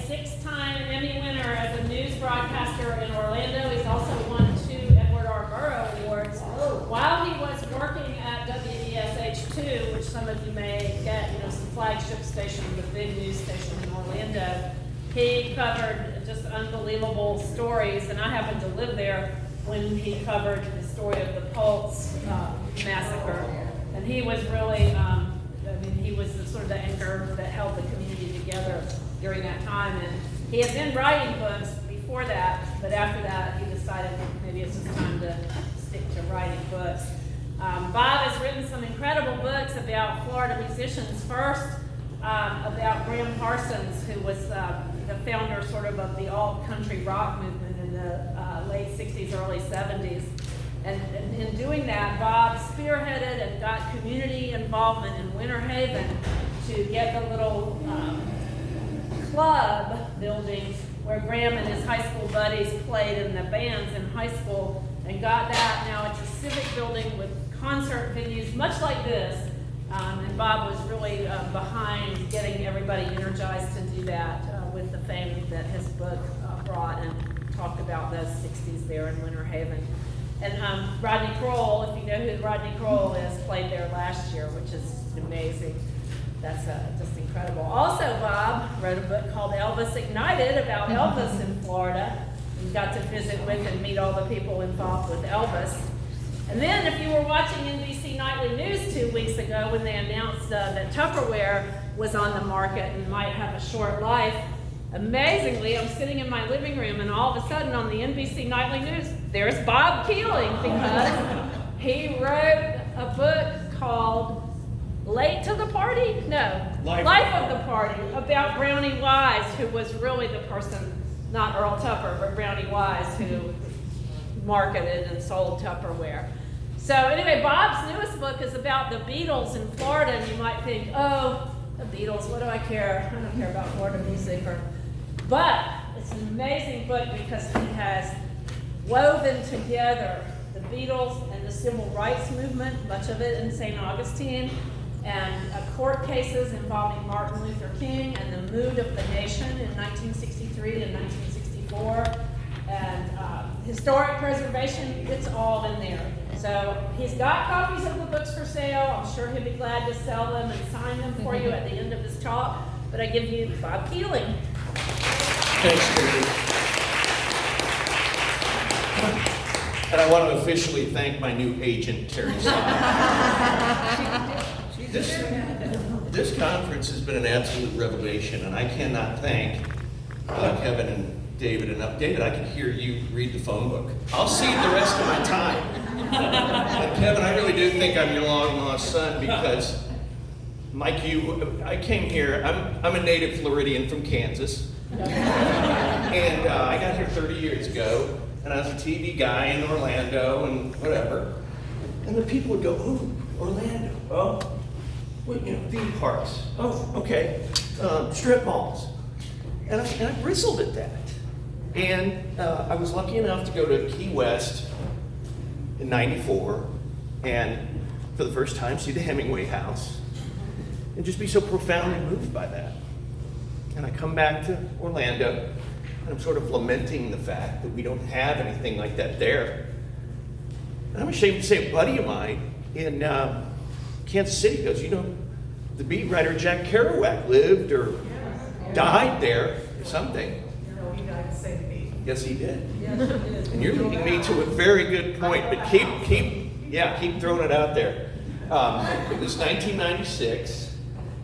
6-time Emmy winner as a news broadcaster in Orlando. He's also won 2 Edward R. Murrow Awards. While he was working at WESH2, which some of you may get, some flagship station, the big news station in Orlando, he covered just unbelievable stories, and I happened to live there when he covered the story of the Pulse massacre. And he was really, he was sort of the anchor that held the community together during that time. And he had been writing books before that, but after that he decided maybe it's just time to stick to writing books. Bob has written some incredible books about Florida musicians. First, about Graham Parsons, who was the founder sort of the all-country rock movement in the late 60s, early 70s. And in doing that, Bob spearheaded and got community involvement in Winter Haven to get the little club building where Graham and his high school buddies played in the bands in high school, and got that. Now it's a civic building with concert venues, much like this. And Bob was really behind getting everybody energized to do that with the fame that his book brought, and talked about those 60s there in Winter Haven. And Rodney Crowell, if you know who Rodney Crowell is, played there last year, which is amazing. That's just incredible. Also, Bob wrote a book called Elvis Ignited about Elvis in Florida. You got to visit with and meet all the people involved with Elvis. And then if you were watching NBC Nightly News 2 weeks ago when they announced that Tupperware was on the market and might have a short life, amazingly, I'm sitting in my living room and all of a sudden on the NBC Nightly News, there's Bob Kealing, because he wrote a book called Late to the Party? No, Life of the Party, about Brownie Wise, who was really the person, not Earl Tupper, but Brownie Wise, who marketed and sold Tupperware. So anyway, Bob's newest book is about the Beatles in Florida, and you might think, oh, the Beatles, what do I care? I don't care about Florida music. But it's an amazing book because he has woven together the Beatles and the civil rights movement, much of it in St. Augustine, and court cases involving Martin Luther King and the mood of the nation in 1963 and 1964, and historic preservation. It's all in there. So he's got copies of the books for sale. I'm sure he'll be glad to sell them and sign them for you at the end of his talk. But I give you Bob Kealing. Thanks, Terry. And I want to officially thank my new agent, Terry. This conference has been an absolute revelation, and I cannot thank Kevin and David enough. David, I can hear you read the phone book. I'll see it the rest of my time. And Kevin, I really do think I'm your long-lost son, because, Mike, I came here, I'm a native Floridian from Kansas, and I got here 30 years ago, and I was a TV guy in Orlando and whatever, and the people would go, oh, Orlando, oh, well, theme parks, oh, okay, strip malls, and I bristled at that. And I was lucky enough to go to Key West in '94, and for the first time see the Hemingway house, and just be so profoundly moved by that. And I come back to Orlando, and I'm sort of lamenting the fact that we don't have anything like that there. And I'm ashamed to say a buddy of mine in Kansas City goes, the beat writer Jack Kerouac lived or died there or something. No, he died to save me. Yes, he did. Yes, he did. And you're leading me to a very good point, but keep throwing it out there. It was 1996,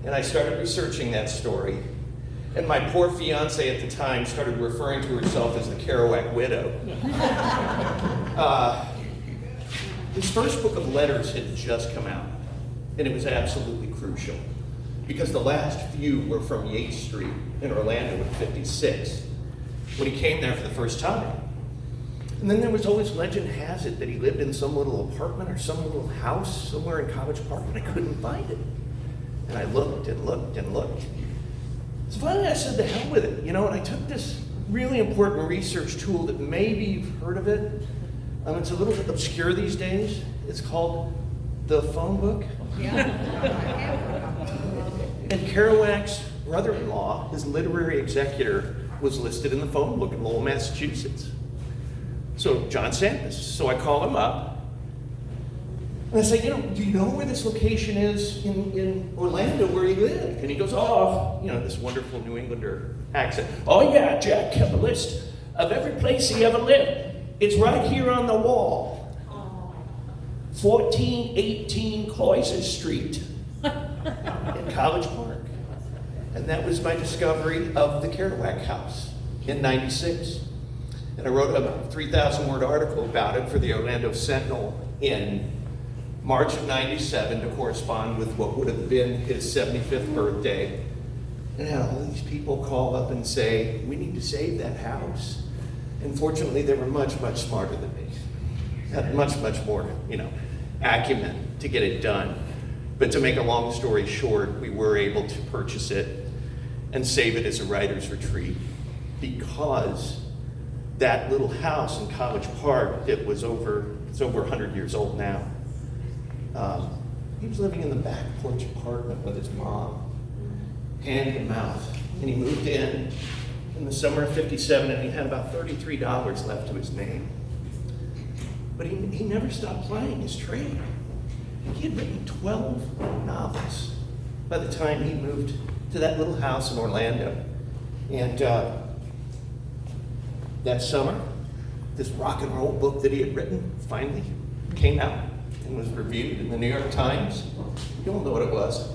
and I started researching that story. And my poor fiance at the time started referring to herself as the Kerouac widow. His first book of letters had just come out, and it was absolutely crucial, because the last few were from Yates Street in Orlando at 56, when he came there for the first time. And then there was always, legend has it, that he lived in some little apartment or some little house somewhere in College Park, and I couldn't find it. And I looked and looked and looked. So finally I said, the hell with it, and I took this really important research tool that maybe you've heard of it. It's a little bit obscure these days. It's called the phone book. Yeah. And Kerouac's brother-in-law, his literary executor, was listed in the phone book in Lowell, Massachusetts. So John Sampis. So I call him up, and I say, do you know where this location is in Orlando where you live? And he goes, this wonderful New Englander accent. Oh yeah, Jack kept a list of every place he ever lived. It's right here on the wall. 1418 Cloyes Street in College Park. And that was my discovery of the Kerouac house in '96. And I wrote a 3,000-word article about it for the Orlando Sentinel in March of '97 to correspond with what would have been his 75th birthday. And I had all these people call up and say, we need to save that house. And fortunately, they were much, much smarter than me. Had much, much more, acumen to get it done. But to make a long story short, we were able to purchase it and save it as a writer's retreat because that little house in College Park, it's over 100 years old now. He was living in the back porch apartment with his mom, hand to mouth. And he moved in the summer of '57, and he had about $33 left to his name. But he never stopped plying his trade. He had written 12 novels by the time he moved to that little house in Orlando. And that summer, this rock and roll book that he had written finally came out and was reviewed in the New York Times. You all know what it was.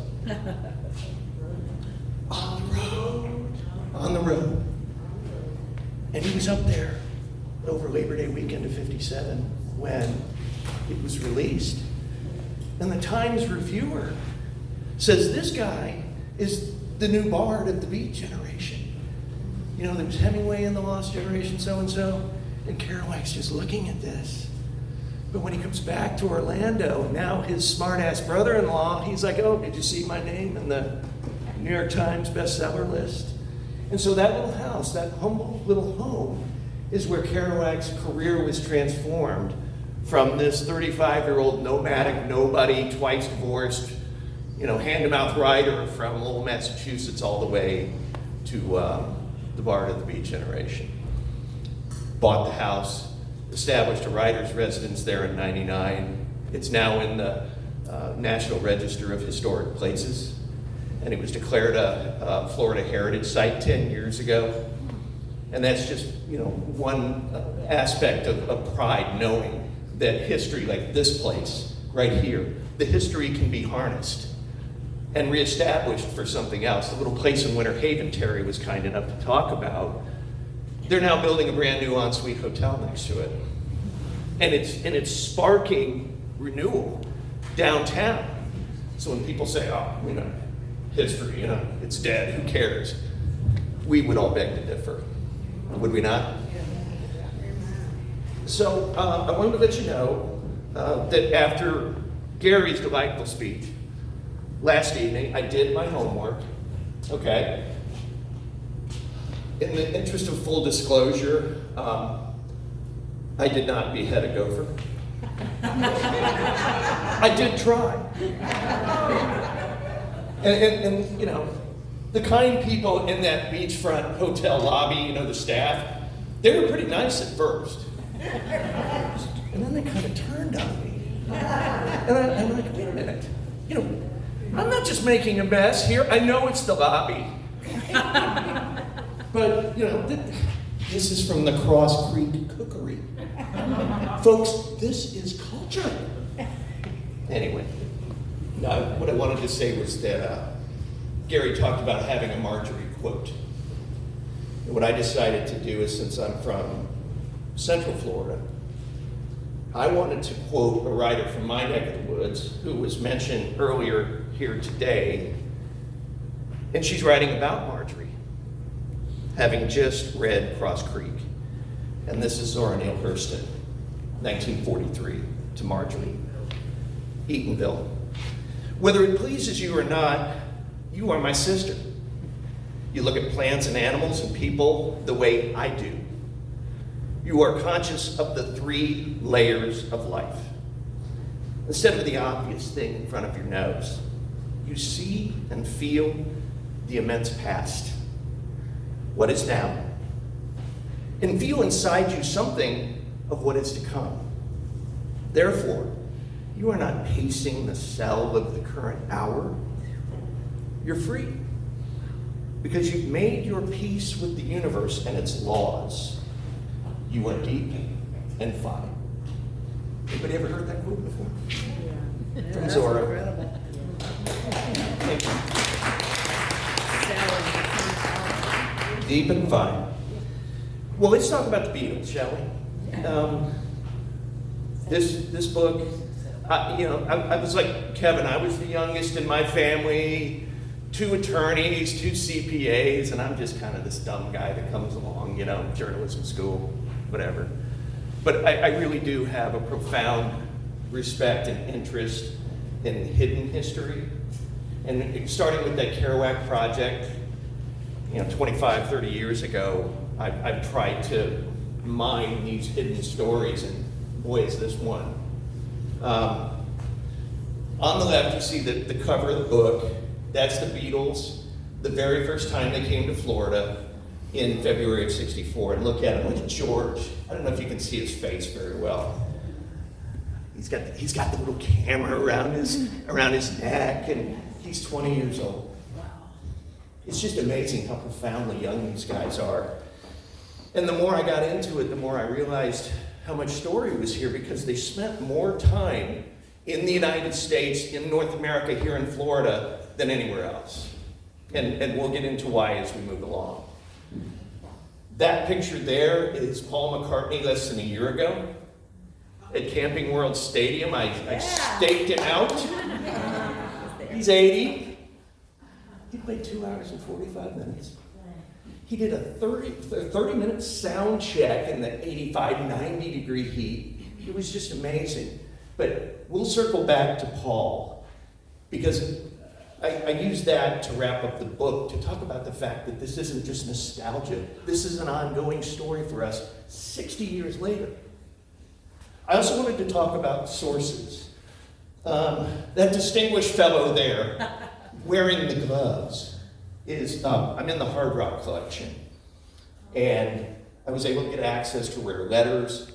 On the road. And he was up there over Labor Day weekend of '57 when it was released. And the Times reviewer says this guy is the new bard of the Beat generation. There was Hemingway in the Lost Generation, so-and-so, and Kerouac's just looking at this. But when he comes back to Orlando, now his smart-ass brother-in-law, he's like, oh, did you see my name in the New York Times bestseller list? And so that little house, that humble little home, is where Kerouac's career was transformed from this 35-year-old nomadic nobody, twice divorced, hand-to-mouth writer from Lowell, Massachusetts, all the way to the bard of the Beat generation. Bought the house, established a writer's residence there in '99. It's now in the National Register of Historic Places, and it was declared a Florida Heritage Site 10 years ago. And that's just, one aspect of pride, knowing that history, like this place right here, the history can be harnessed and reestablished for something else. The little place in Winter Haven Terry was kind enough to talk about. They're now building a brand new ensuite hotel next to it. And it's sparking renewal downtown. So when people say, history, it's dead, who cares? We would all beg to differ, would we not? So I wanted to let you know that after Gary's delightful speech last evening, I did my homework, okay? In the interest of full disclosure, I did not behead a gopher. I did try. And the kind people in that beachfront hotel lobby, the staff, they were pretty nice at first. And then they kind of turned on me. And I'm like, wait a minute. I'm not just making a mess here. I know it's the lobby. But, this is from the Cross Creek Cookery. Folks, this is culture. Anyway, what I wanted to say was that Gary talked about having a Marjorie quote. And what I decided to do is, since I'm from Central Florida, I wanted to quote a writer from my neck of the woods who was mentioned earlier here today, and she's writing about Marjorie, having just read Cross Creek. And this is Zora Neale Hurston, 1943, to Marjorie. Eatonville. Whether it pleases you or not, you are my sister. You look at plants and animals and people the way I do. You are conscious of the 3 layers of life. Instead of the obvious thing in front of your nose, you see and feel the immense past, what is now, and feel inside you something of what is to come. Therefore, you are not pacing the cell of the current hour. You're free because you've made your peace with the universe and its laws. You are deep and fine. Anybody ever heard that quote before? Yeah. From Zora. Incredible. Thank you. Deep and fine. Well, let's talk about the Beatles, shall we? This book, I was like Kevin. I was the youngest in my family, 2 attorneys, 2 CPAs, and I'm just kind of this dumb guy that comes along, journalism school, whatever. But I really do have a profound respect and interest in hidden history. And starting with that Kerouac project, 25, 30 years ago, I've tried to mine these hidden stories, and boy, is this one. On the left, you see the cover of the book. That's the Beatles, the very first time they came to Florida in February of '64. And look at him, look at George. I don't know if you can see his face very well. He's got the little camera around his neck, and he's 20 years old. It's just amazing how profoundly young these guys are. And the more I got into it, the more I realized how much story was here, because they spent more time in the United States, in North America, here in Florida, than anywhere else. And we'll get into why as we move along. That picture there is Paul McCartney less than a year ago at Camping World Stadium. I staked it out. He's 80. He played 2 hours and 45 minutes. He did a 30-minute sound check in the 85, 90 degree heat. It was just amazing. But we'll circle back to Paul, because I use that to wrap up the book, to talk about the fact that this isn't just nostalgia. This is an ongoing story for us 60 years later. I also wanted to talk about sources. That distinguished fellow there, wearing the gloves, is, I'm in the Hard Rock collection. And I was able to get access to rare letters,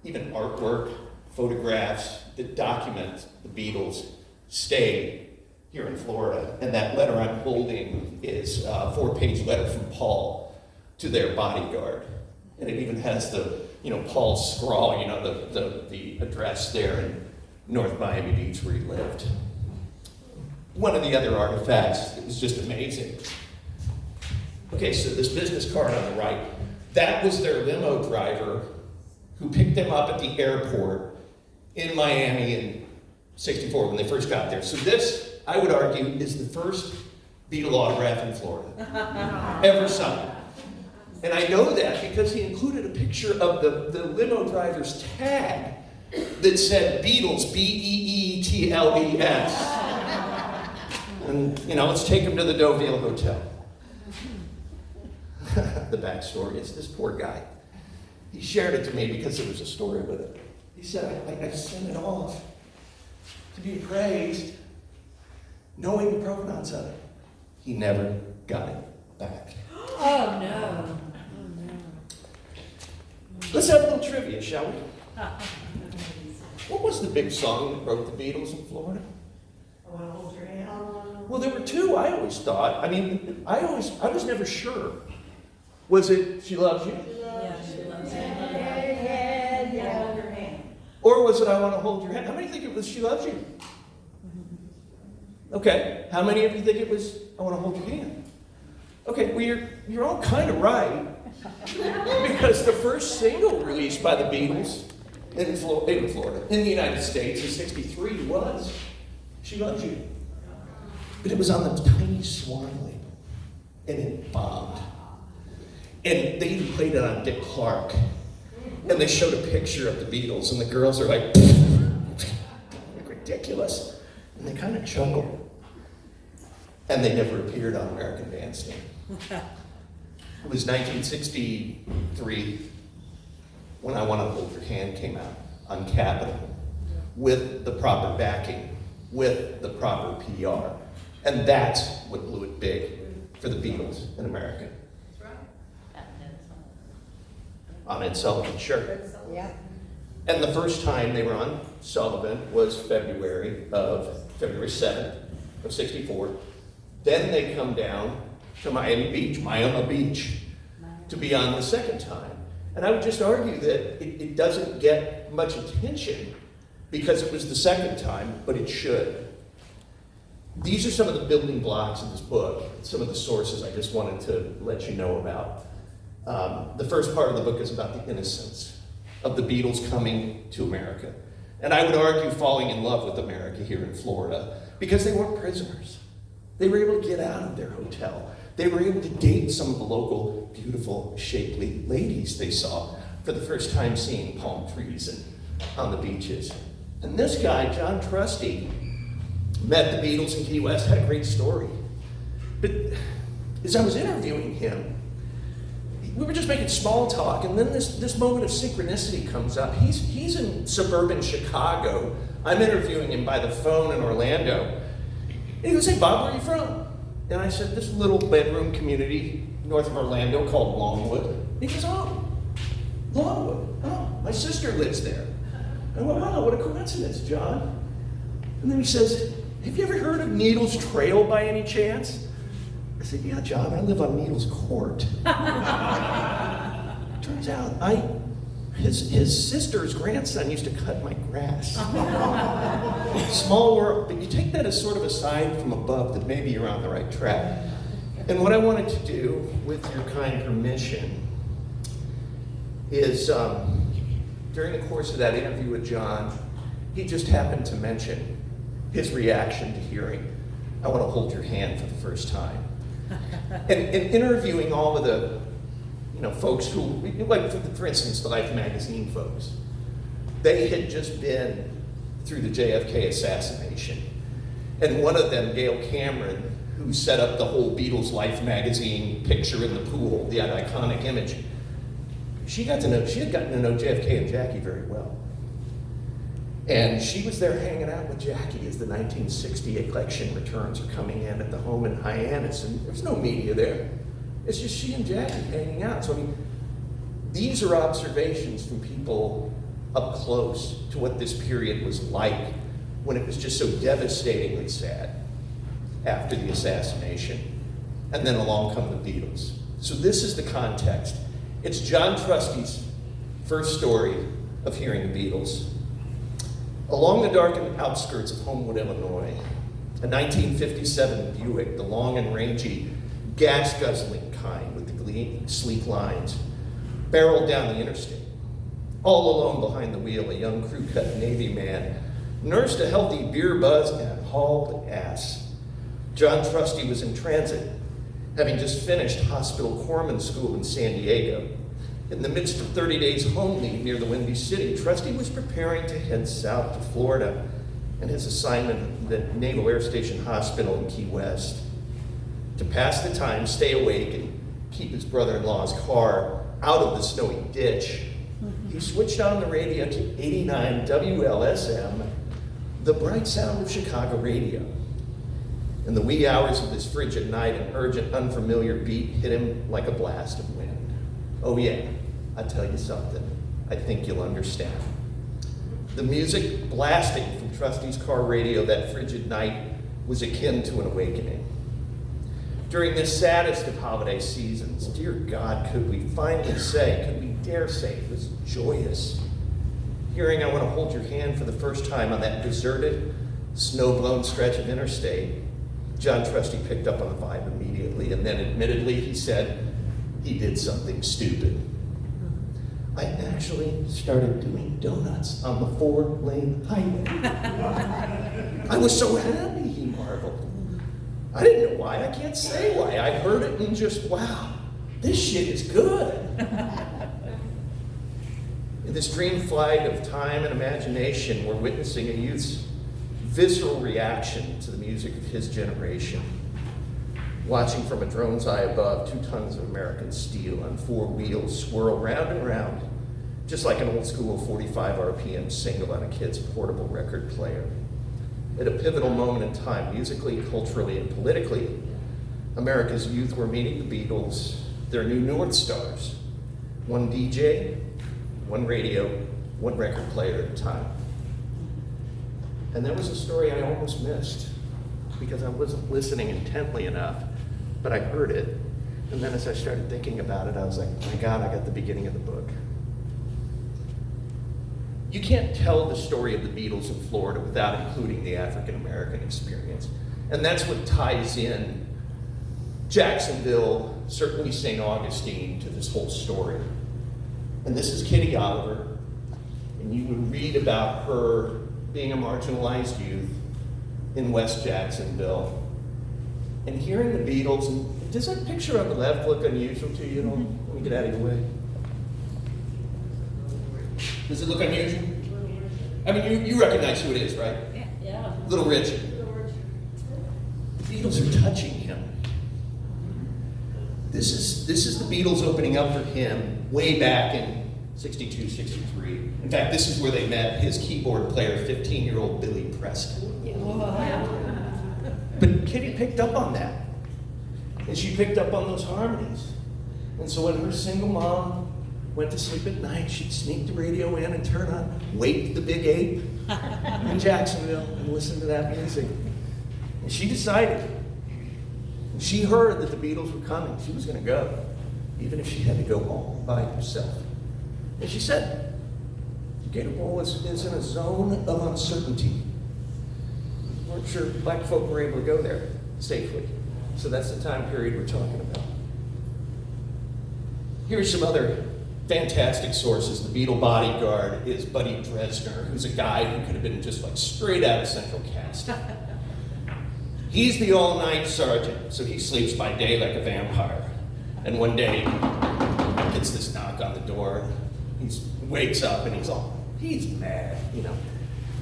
even artwork, photographs that document the Beatles' stay here in Florida. And that letter I'm holding is a 4-page letter from Paul to their bodyguard. And it even has the, Paul's scrawl, the address there in North Miami Beach where he lived. One of the other artifacts that was just amazing. Okay, so this business card on the right, that was their limo driver who picked them up at the airport in Miami in '64 when they first got there. So this, I would argue, is the first Beatle autograph in Florida ever signed. And I know that because he included a picture of the limo driver's tag that said Beatles, Beetles. And, let's take him to the Deauville Hotel. The backstory is this poor guy. He shared it to me because there was a story with it. He said, I sent it off to be praised, knowing the provenance of it. He never got it back. Oh, no. Let's have a little trivia, shall we? What was the big song that broke the Beatles in Florida? I want to hold your hand. Well, there were 2, I always thought. I was never sure. Was it She Loves You? Yeah, she loves you. Hold your hand. Or was it I Want to Hold Your Hand? How many think it was She Loves You? Okay. How many of you think it was I Want to Hold Your Hand? Okay, well, you're all kind of right. Because the first single released by the Beatles in Florida, in the United States, in '63 was She Loves You. But it was on the tiny Swan label, and it bombed. And they even played it on Dick Clark. And they showed a picture of the Beatles, and the girls are like ridiculous. And they kind of chuckle. And they never appeared on American Bandstand. It was 1963 when I Want to Hold Your Hand came out on Capitol, with the proper backing, with the proper PR. And that's what blew it big for the Beatles in America. That's right. On Ed Sullivan, sure. Yeah. And the first time they were on Sullivan was February 7th of 64. Then they come down to Miami Beach, to be on the second time. And I would just argue that it doesn't get much attention because it was the second time, but it should. These are some of the building blocks of this book, some of the sources I just wanted to let you know about. The first part of the book is about the innocence of the Beatles coming to America. And I would argue falling in love with America here in Florida because they weren't prisoners. They were able to get out of their hotel. They were able to date some of the local, beautiful, shapely ladies they saw for the first time seeing palm trees and on the beaches. And this guy, John Trusty, met the Beatles in Key West, had a great story. But as I was interviewing him, we were just making small talk, and then this moment of synchronicity comes up. He's in suburban Chicago. I'm interviewing him by the phone in Orlando. And he goes, "Hey, Bob, where are you from?" And I said, "This little bedroom community north of Orlando called Longwood." He goes, "Oh, Longwood. Oh, my sister lives there." I went, "Oh, what a coincidence, John." And then he says, "Have you ever heard of Needles Trail by any chance?" I said, "Yeah, John, I live on Needles Court." Turns out his sister's grandson used to cut my grass. Small world, but you take that as sort of a sign from above that maybe you're on the right track. And what I wanted to do, with your kind permission, is during the course of that interview with John, he just happened to mention his reaction to hearing, "I want to hold your hand for the first time." And interviewing all of the folks who, like for instance, the Life magazine folks, they had just been through the JFK assassination. And one of them, Gail Cameron, who set up the whole Beatles Life magazine picture in the pool, the iconic image, she had gotten to know JFK and Jackie very well. And she was there hanging out with Jackie as the 1960 election returns are coming in at the home in Hyannis, and there's no media there. It's just she and Jackie hanging out. So, I mean, these are observations from people up close to what this period was like when it was just so devastatingly sad after the assassination. And then along come the Beatles. So this is the context. It's John Trusty's first story of hearing the Beatles. Along the darkened outskirts of Homewood, Illinois, a 1957 Buick, the long and rangy, gas-guzzling kind with the sleek lines, barreled down the interstate. All alone behind the wheel, a young crew-cut Navy man nursed a healthy beer buzz and hauled ass. John Trusty was in transit, having just finished hospital corpsman school in San Diego. In the midst of 30 days home leave near the Windy City, Trusty was preparing to head south to Florida and his assignment at the Naval Air Station Hospital in Key West. To pass the time, stay awake, and keep his brother-in-law's car out of the snowy ditch, he switched on the radio to 89 WLSM, the bright sound of Chicago radio. In the wee hours of this frigid night, an urgent, unfamiliar beat hit him like a blast of wind. Oh yeah, I'll tell you something. I think you'll understand. The music blasting from Trusty's car radio that frigid night was akin to an awakening. During this saddest of holiday seasons, dear God, could we finally say, could we dare say it was joyous? Hearing "I Want to Hold Your Hand" for the first time on that deserted, snow-blown stretch of interstate, John Trusty picked up on the vibe immediately, and then admittedly he said he did something stupid. "I actually started doing donuts on the 4-lane highway." I was so happy, he marveled. I didn't know why, I can't say why. I heard it and just, wow, this shit is good. In this dream flight of time and imagination, we're witnessing a youth's visceral reaction to the music of his generation. Watching from a drone's eye above, 2 tons of American steel on 4 wheels swirl round and round, just like an old school 45 RPM single on a kid's portable record player. At a pivotal moment in time, musically, culturally, and politically, America's youth were meeting the Beatles, their new North Stars. One DJ, one radio, one record player at a time. And there was a story I almost missed because I wasn't listening intently enough, but I heard it. And then as I started thinking about it, I was like, my God, I got the beginning of the book. You can't tell the story of the Beatles in Florida without including the African-American experience. And that's what ties in Jacksonville, certainly St. Augustine, to this whole story. And this is Kitty Oliver, and you would read about her being a marginalized youth in West Jacksonville. And hearing the Beatles, and does that picture on the left look unusual to you? Let me get out of your way. Does it look unusual? I mean, you recognize who it is, right? Yeah. Little Richard. The Beatles are touching him. This is the Beatles opening up for him way back in 62, 63. In fact, this is where they met his keyboard player, 15-year-old Billy Preston. But Kitty picked up on that. And she picked up on those harmonies. And so when her single mom went to sleep at night, she'd sneak the radio in and turn on Wake the Big Ape in Jacksonville and listen to that music. And she decided, when she heard that the Beatles were coming, she was going to go, even if she had to go all by herself. And she said, Gator Bowl is in a zone of uncertainty. We weren't sure black folk were able to go there safely. So that's the time period we're talking about. Here's some other fantastic sources. The Beatle bodyguard is Buddy Dresner, who's a guy who could have been just like straight out of Central Casting. He's the all-night sergeant, so he sleeps by day like a vampire. And one day, he gets this knock on the door. He wakes up and he's mad,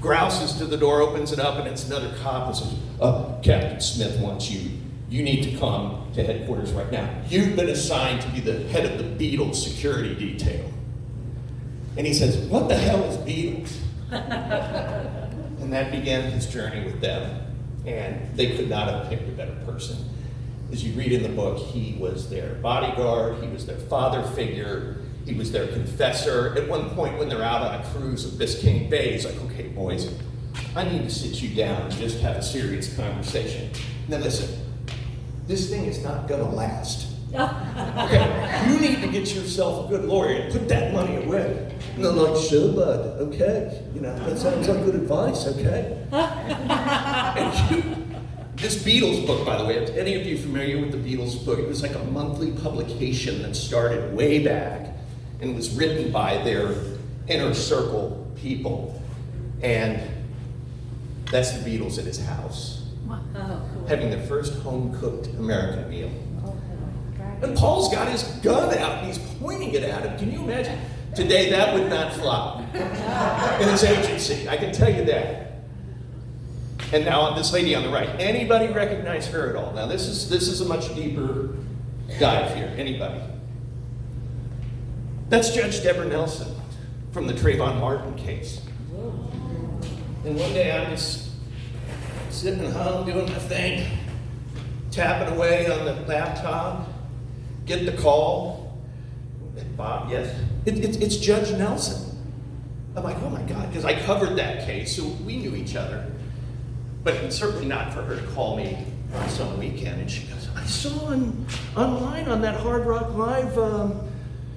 Grouses to the door, opens it up, and it's another cop and says, Captain Smith wants you. You need to come to headquarters right now. You've been assigned to be the head of the Beatles security detail. And he says, what the hell is Beatles? And that began his journey with them. And they could not have picked a better person. As you read in the book, he was their bodyguard, he was their father figure, he was their confessor. At one point when they're out on a cruise of Biscayne Bay, he's like, okay, boys, I need to sit you down and just have a serious conversation. Now listen, this thing is not gonna last. Okay, you need to get yourself a good lawyer and put that money away. And they're like, sure, bud, okay. That sounds like good advice, okay? This Beatles book, by the way, are any of you familiar with the Beatles book? It was like a monthly publication that started way back and was written by their inner circle people. And that's the Beatles at his house. Having their first home-cooked American meal. And Paul's got his gun out and he's pointing it at him. Can you imagine? Today, that would not fly in his agency. I can tell you that. And now this lady on the right. Anybody recognize her at all? Now this is a much deeper dive here. Anybody? That's Judge Deborah Nelson from the Trayvon Martin case. And one day I'm just sitting home doing my thing, tapping away on the laptop, get the call. Bob, yes? It's Judge Nelson. I'm like, oh my God, because I covered that case, so we knew each other. But certainly not for her to call me on some weekend. And she goes, I saw online on that Hard Rock Live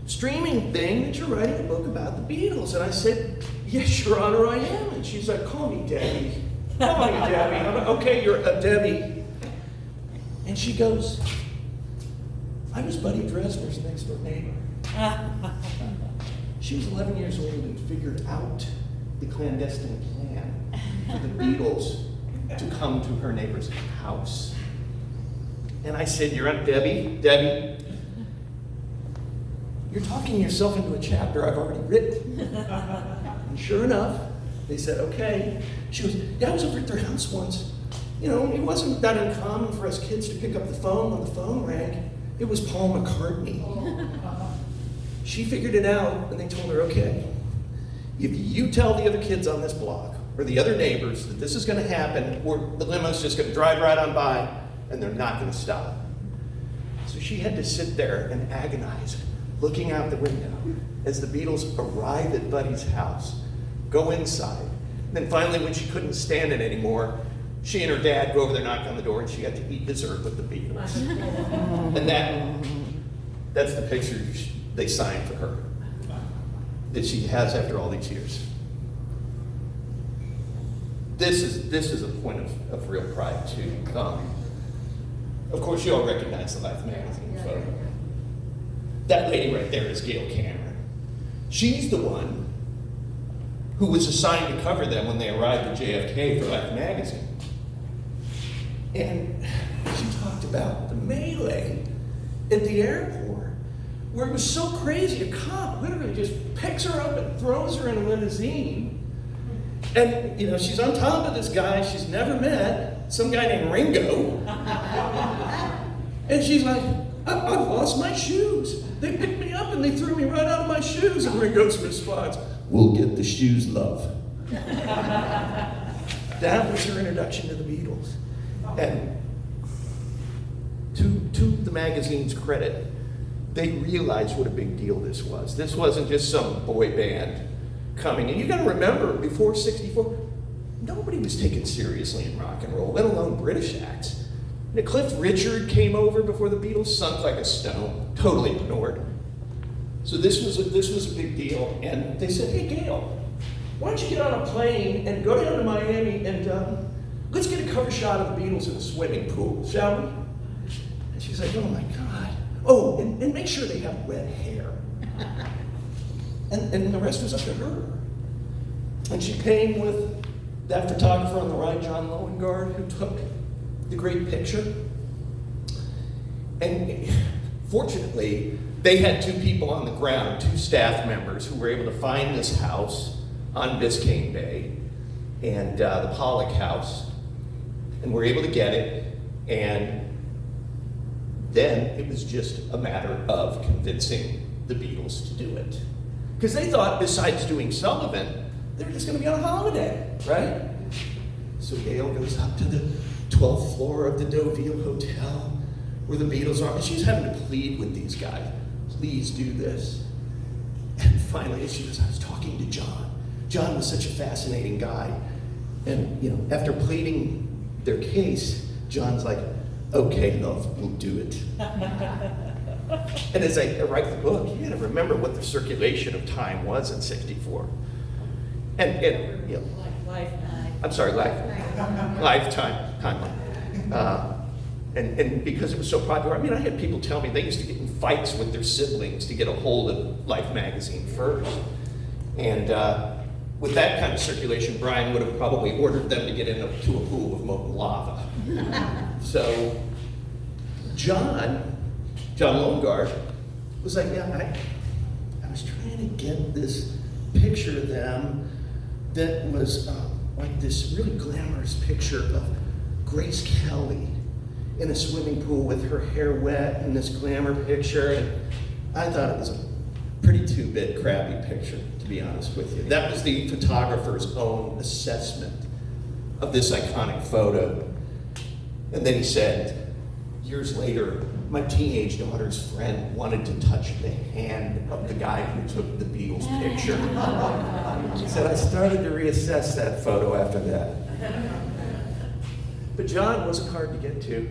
streaming thing that you're writing a book about the Beatles. And I said, yes, Your Honor, I am. And she's like, call me Debbie. Call me Debbie. I'm like, okay, you're a Debbie. And she goes, I was Buddy Dresner's next door neighbor. She was 11 years old and figured out the clandestine plan for the Beatles to come to her neighbor's house. And I said, you're Aunt Debbie? Debbie, you're talking yourself into a chapter I've already written. And sure enough, they said, okay. She goes, yeah, I was over at their house once. It wasn't that uncommon for us kids to pick up the phone when the phone rang. It was Paul McCartney. She figured it out, and they told her, okay, if you tell the other kids on this block, or the other neighbors, that this is going to happen, or the limo's just going to drive right on by, and they're not going to stop. she had to sit there and agonize, looking out the window as the Beatles arrive at Buddy's house, go inside. And then finally, when she couldn't stand it anymore, she and her dad go over there, knock on the door, and she got to eat dessert with the Beatles. And that's the picture they signed for her, that she has after all these years. This is a point of real pride too. Of course, you all recognize the Life magazine photo. That lady right there is Gail Cameron. She's the one who was assigned to cover them when they arrived at JFK for Life magazine. And she talked about the melee at the airport, where it was so crazy, a cop literally just picks her up and throws her in a limousine. And, you know, she's on top of this guy she's never met, some guy named Ringo. And she's like, I've lost my shoes. They picked me up and they threw me right out of my shoes. And Ringo's response, we'll get the shoes, love. That was her introduction to the Beatles. And to the magazine's credit, they realized what a big deal this was. This wasn't just some boy band coming. And you gotta remember, before '64, nobody was taken seriously in rock and roll, let alone British acts. And Cliff Richard came over before the Beatles, sunk like a stone, totally ignored. So this was a big deal. And they said, hey Gail, why don't you get on a plane and go down to Miami and let's get a cover shot of the Beatles in a swimming pool, shall we? And she's like, oh my God. Oh, and make sure they have red hair. And the rest was up to her. And she came with that photographer on the right, John Loengard, who took the great picture. And fortunately, they had two people on the ground, two staff members, who were able to find this house on Biscayne Bay, and the Pollock House, and were able to get it. And then it was just a matter of convincing the Beatles to do it. Because they thought, besides doing Sullivan, they were just going to be on holiday, right? So Gail goes up to the 12th floor of the Deauville Hotel, where the Beatles are, and she's having to plead with these guys, please do this. And finally, she goes, I was talking to John. John was such a fascinating guy. And, you know, after pleading their case, John's like, okay, love, we'll do it. And as I write the book, you gotta remember what the circulation of time was in '64. And you know, lifetime. And because it was so popular, I mean, I had people tell me they used to get in fights with their siblings to get a hold of Life magazine first. And with that kind of circulation, Brian would have probably ordered them to get into a pool of molten lava. So John Loengard was like, yeah, I was trying to get this picture of them that was like this really glamorous picture of Grace Kelly in a swimming pool with her hair wet in this glamour picture. And I thought it was a pretty two-bit crappy picture, to be honest with you. That was the photographer's own assessment of this iconic photo. And then he said, years later, my teenage daughter's friend wanted to touch the hand of the guy who took the Beatles picture. She said, I started to reassess that photo after that. But John wasn't hard to get to.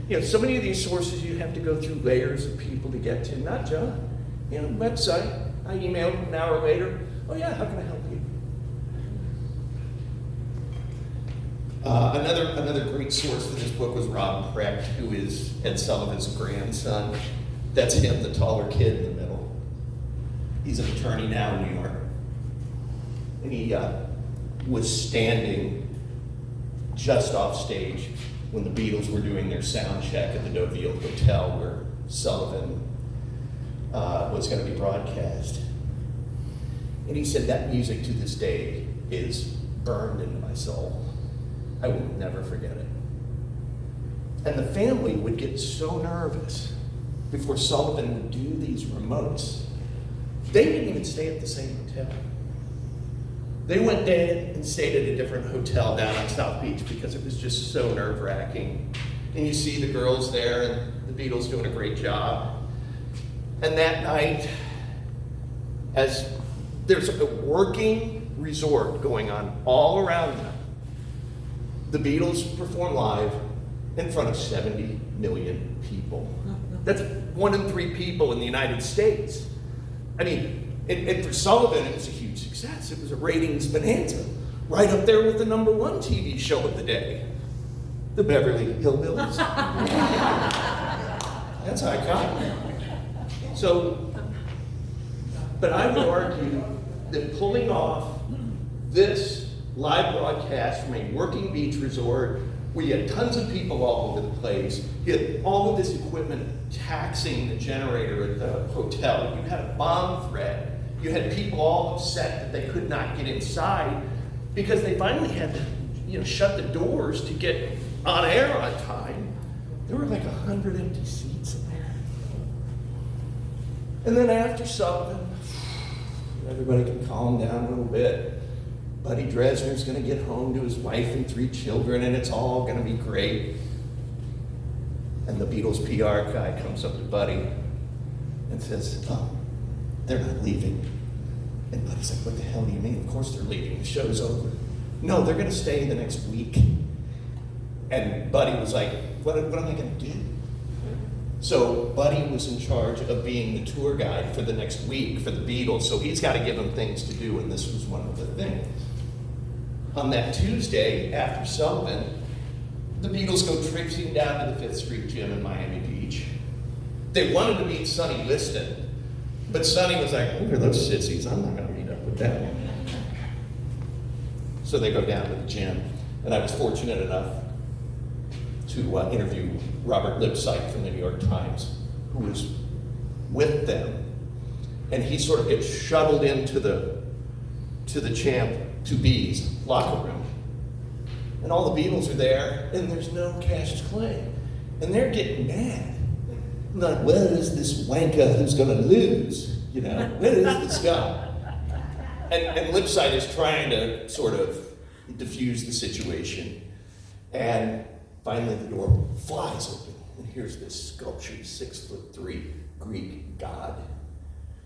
You know, so many of these sources you have to go through layers of people to get to. Not John. You know, website. I emailed him an hour later. Oh yeah, how can I help you? Another great source for this book was Rob Precht, who is Ed Sullivan's grandson. That's him, the taller kid in the middle. He's an attorney now in New York. And he was standing just off stage when the Beatles were doing their sound check at the Deauville Hotel, where Sullivan was going to be broadcast. And he said, that music to this day is burned into my soul. I will never forget it. And the family would get so nervous before Sullivan would do these remotes. They didn't even stay at the same hotel. They went in and stayed at a different hotel down on South Beach because it was just so nerve-wracking. And you see the girls there, and the Beatles doing a great job. And that night, as there's a working resort going on all around them, the Beatles perform live in front of 70 million people. That's 1 in 3 people in the United States. I mean, and for Sullivan, it was a huge success. It was a ratings bonanza, right up there with the #1 TV show of the day, the Beverly Hillbillies. That's iconic. So, but I would argue that pulling off this live broadcast from a working beach resort where you had tons of people all over the place, you had all of this equipment taxing the generator at the hotel, you had a bomb threat, you had people all upset that they could not get inside because they finally had to, shut the doors to get on air on time. There were like 100 empty seats in there. And then after Sullivan, everybody can calm down a little bit. Buddy Dresner's gonna get home to his wife and 3 children, and it's all gonna be great. And the Beatles PR guy comes up to Buddy and says, "Oh, they're not leaving." And Buddy's like, "What the hell do you mean? Of course they're leaving, the show's over." "No, they're gonna stay the next week." And Buddy was like, what am I gonna do? So Buddy was in charge of being the tour guide for the next week for the Beatles, so he's got to give them things to do, and this was one of the things. On that Tuesday, after Sullivan, the Beatles go traipsing down to the 5th Street Gym in Miami Beach. They wanted to meet Sonny Liston, but Sonny was like, "Who are those sissies? I'm not going to meet up with them." So they go down to the gym, and I was fortunate enough to interview Robert Lipsyte from the New York Times, who was with them, and he sort of gets shuttled into the Champ to B's locker room, and all the Beatles are there, and there's no Cassius Clay, and they're getting mad. Like, where is this wanker who's going to lose? Where is this guy? And Lipsyte is trying to sort of diffuse the situation, and finally the door flies open, and here's this sculptured 6'3" Greek god.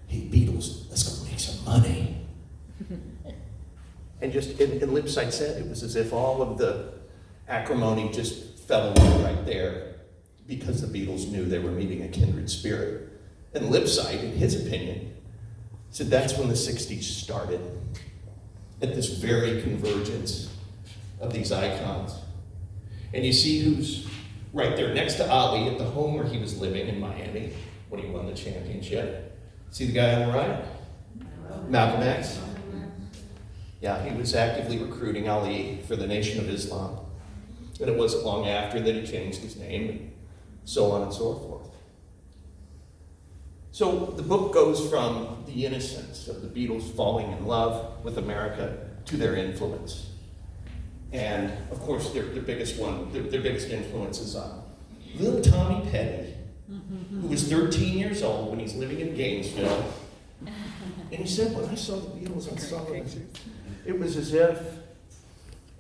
"Hey Beatles, let's go make some money." And Lipsyte said it was as if all of the acrimony just fell away right there because the Beatles knew they were meeting a kindred spirit. And Lipsyte, in his opinion, said that's when the 60s started, at this very convergence of these icons. And you see who's right there next to Ali at the home where he was living in Miami when he won the championship. See the guy on the right? Malcolm X. Yeah, he was actively recruiting Ali for the Nation of Islam. And it wasn't long after that he changed his name, and so on and so forth. So the book goes from the innocence of the Beatles falling in love with America to their influence. And of course, their biggest influence is on little Tommy Petty, who was 13 years old when he's living in Gainesville. And he said, when I saw the Beatles on Sullivan, it was as if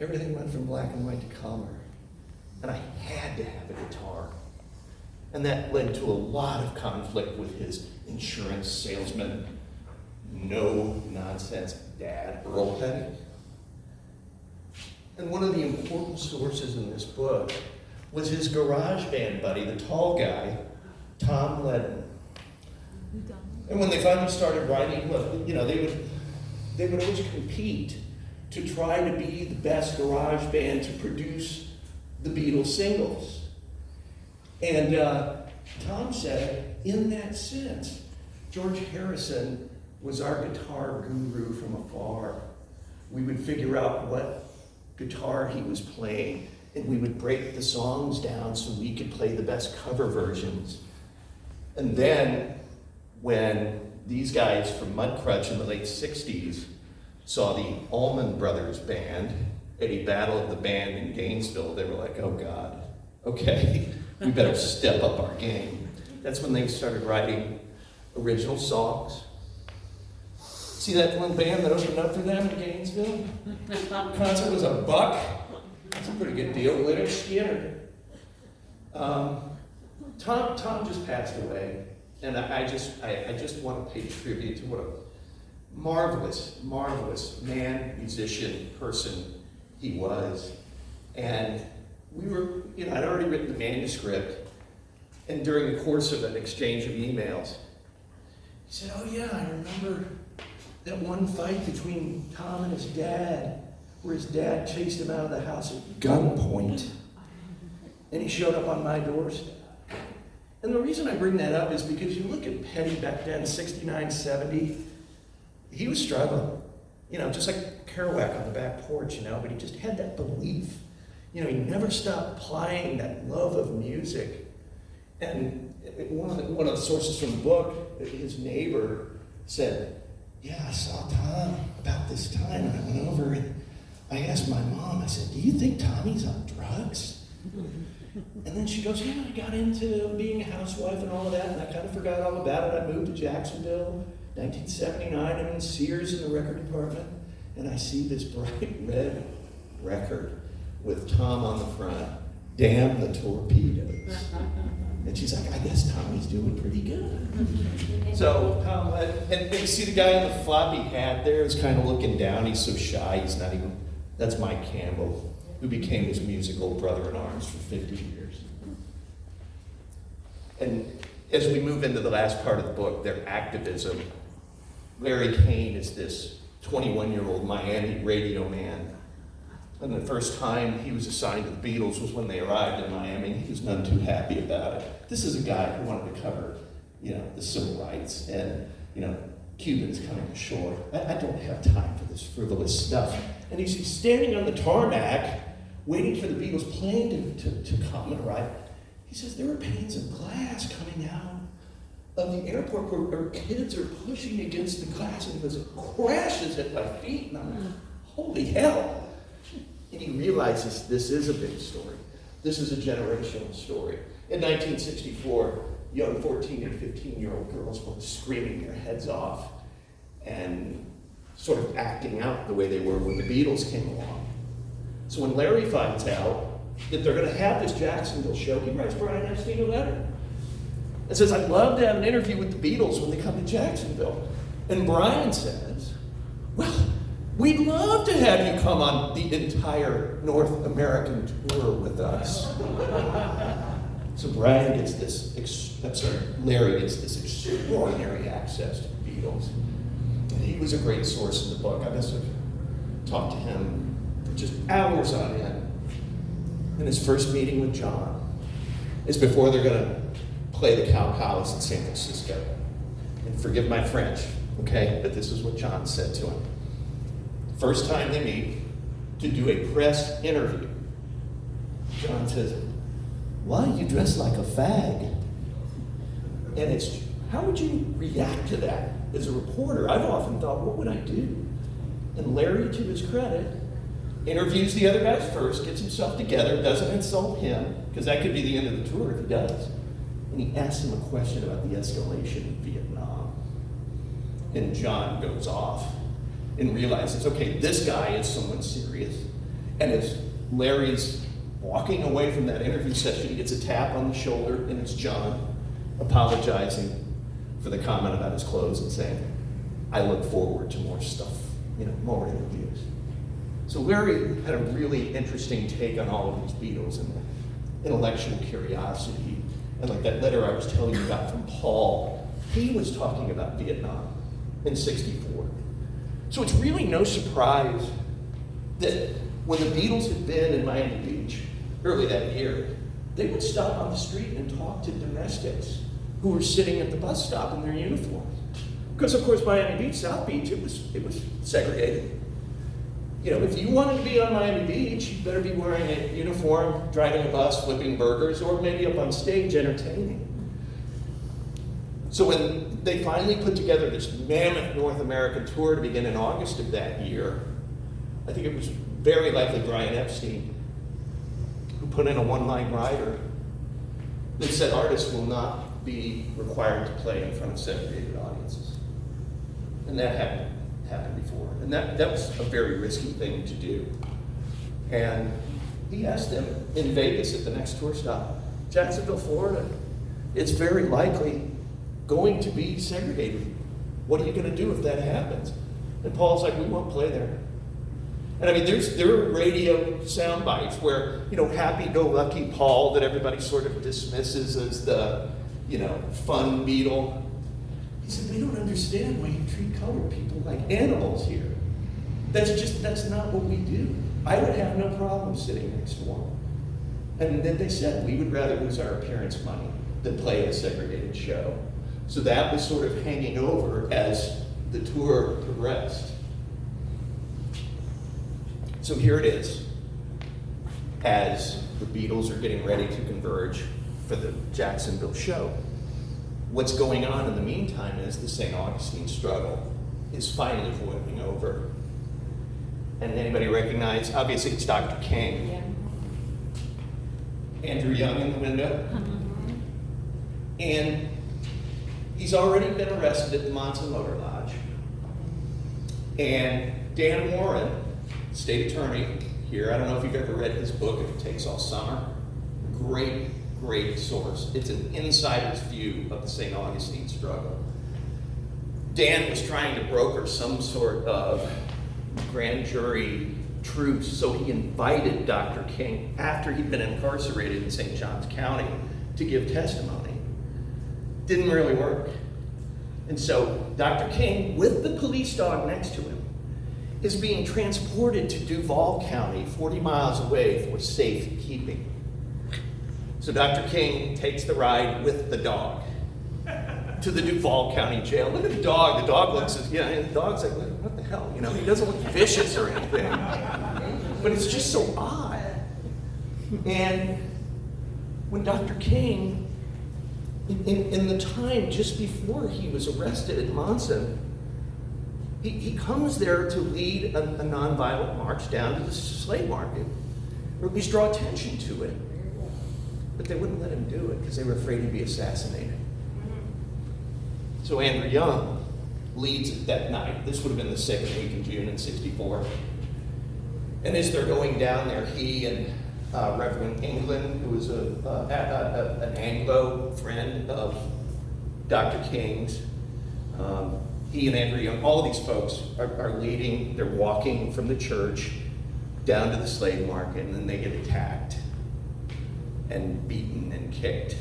everything went from black and white to color. And I had to have a guitar. And that led to a lot of conflict with his insurance salesman, no-nonsense dad, Earl Petty. And one of the important sources in this book was his garage band buddy, the tall guy, Tom Ledden. And when they finally started writing, they would always compete to try to be the best garage band to produce the Beatles singles. And Tom said, in that sense, George Harrison was our guitar guru from afar. We would figure out what guitar he was playing, and we would break the songs down so we could play the best cover versions. And then when these guys from Mudcrutch in the late 60s saw the Allman Brothers Band at a Battle of the Band in Gainesville, they were like, oh God, okay, we better step up our game. That's when they started writing original songs. See that one band that opened up for them in Gainesville? Concert was $1. That's a pretty good deal. Leonard Skinner. Tom just passed away, and I just want to pay tribute to what a marvelous, marvelous man, musician, person he was. And we were, I'd already written the manuscript, and during the course of an exchange of emails, he said, "Oh yeah, I remember that one fight between Tom and his dad, where his dad chased him out of the house at gunpoint, and he showed up on my doorstep." And the reason I bring that up is because you look at Petty back then, 69, 70, he was struggling, just like Kerouac on the back porch, but he just had that belief. He never stopped applying that love of music. And one of the sources from the book, his neighbor said, "Yeah, I saw Tom about this time, and I went over and I asked my mom, I said, 'Do you think Tommy's on drugs?' And then she goes, 'Yeah, I got into being a housewife and all of that, and I kind of forgot all about it. I moved to Jacksonville, 1979, I'm in Sears in the record department, and I see this bright red record with Tom on the front, Damn the Torpedoes.'" And she's like, "I guess Tommy's doing pretty good." So Tom and you see the guy in the floppy hat there is kind of looking down. He's so shy, he's not even, that's Mike Campbell, who became his musical brother-in-arms for 50 years. And as we move into the last part of the book, their activism, Larry Kane is this 21-year-old Miami radio man. And the first time he was assigned to the Beatles was when they arrived in Miami. He was none too happy about it. This is a guy who wanted to cover, the civil rights and, Cubans coming ashore. I don't have time for this frivolous stuff. And he's standing on the tarmac, waiting for the Beatles plane to come and arrive. He says, "There are panes of glass coming out of the airport where kids are pushing against the glass, and it crashes at my feet." And I'm like, holy hell. And he realizes this is a big story. This is a generational story. In 1964, young 14 and 15-year-old girls were screaming their heads off and sort of acting out the way they were when the Beatles came along. So when Larry finds out that they're going to have this Jacksonville show, he writes Brian Epstein a letter and says, "I'd love to have an interview with the Beatles when they come to Jacksonville." And Brian says, "Well, we'd love to have you come on the entire North American tour with us." So Larry gets this extraordinary access to the Beatles. And he was a great source in the book. I must have talked to him for just hours on end. And his first meeting with John is before they're going to play the Cow Palace in San Francisco. And forgive my French, okay? But this is what John said to him. First time they meet to do a press interview, John says, "Why, you dress like a fag." And it's, how would you react to that as a reporter? I've often thought, what would I do? And Larry, to his credit, interviews the other guys first, gets himself together, doesn't insult him, because that could be the end of the tour if he does. And he asks him a question about the escalation in Vietnam. And John goes off and realizes, okay, this guy is someone serious. And as Larry's walking away from that interview session, he gets a tap on the shoulder, and it's John apologizing for the comment about his clothes and saying, "I look forward to more stuff, more interviews." So Larry had a really interesting take on all of these Beatles and the intellectual curiosity. And like that letter I was telling you about from Paul, he was talking about Vietnam in '64. So it's really no surprise that when the Beatles had been in Miami Beach early that year, they would stop on the street and talk to domestics who were sitting at the bus stop in their uniforms. Because of course Miami Beach, South Beach, it was segregated. If you wanted to be on Miami Beach, you better be wearing a uniform, driving a bus, flipping burgers, or maybe up on stage entertaining. So when they finally put together this mammoth North American tour to begin in August of that year, I think it was very likely Brian Epstein who put in a one-line rider that said artists will not be required to play in front of segregated audiences. And that hadn't happened before. And that was a very risky thing to do. And he asked them in Vegas at the next tour stop, "Jacksonville, Florida, it's very likely going to be segregated. What are you going to do if that happens? And Paul's like, we won't play there. And I mean, there are radio sound bites where, happy-go-lucky Paul that everybody sort of dismisses as the, fun Beatle. He said, they don't understand why you treat colored people like animals here. That's not what we do. I would have no problem sitting next to one. And then they said, we would rather lose our appearance money than play a segregated show. So that was sort of hanging over as the tour progressed. So here it is, as the Beatles are getting ready to converge for the Jacksonville show. What's going on in the meantime is the St. Augustine struggle is finally boiling over. And anybody recognize, obviously it's Dr. King. Yeah. Andrew Young in the window. And he's already been arrested at the Monson Motor Lodge. And Dan Warren, state attorney here, I don't know if you've ever read his book, If It Takes All Summer. Great source. It's an insider's view of the St. Augustine struggle. Dan was trying to broker some sort of grand jury truce, so he invited Dr. King, after he'd been incarcerated in St. Johns County, to give testimony. Didn't really work. And so Dr. King, with the police dog next to him, is being transported to Duval County, 40 miles away for safekeeping. So Dr. King takes the ride with the dog to the Duval County jail. Look at the dog. The dog looks, and the dog's like, what the hell? He doesn't look vicious or anything. But it's just so odd. And when Dr. King, in the time just before he was arrested at Monson, he comes there to lead a nonviolent march down to the slave market, or at least draw attention to it. But they wouldn't let him do it because they were afraid he'd be assassinated. So Andrew Young leads it that night. This would have been the second week in June in '64. And as they're going down there, he and Reverend England, who was an Anglo friend of Dr. King's, he and Andrew Young, all of these folks are leading, they're walking from the church down to the slave market, and then they get attacked and beaten and kicked.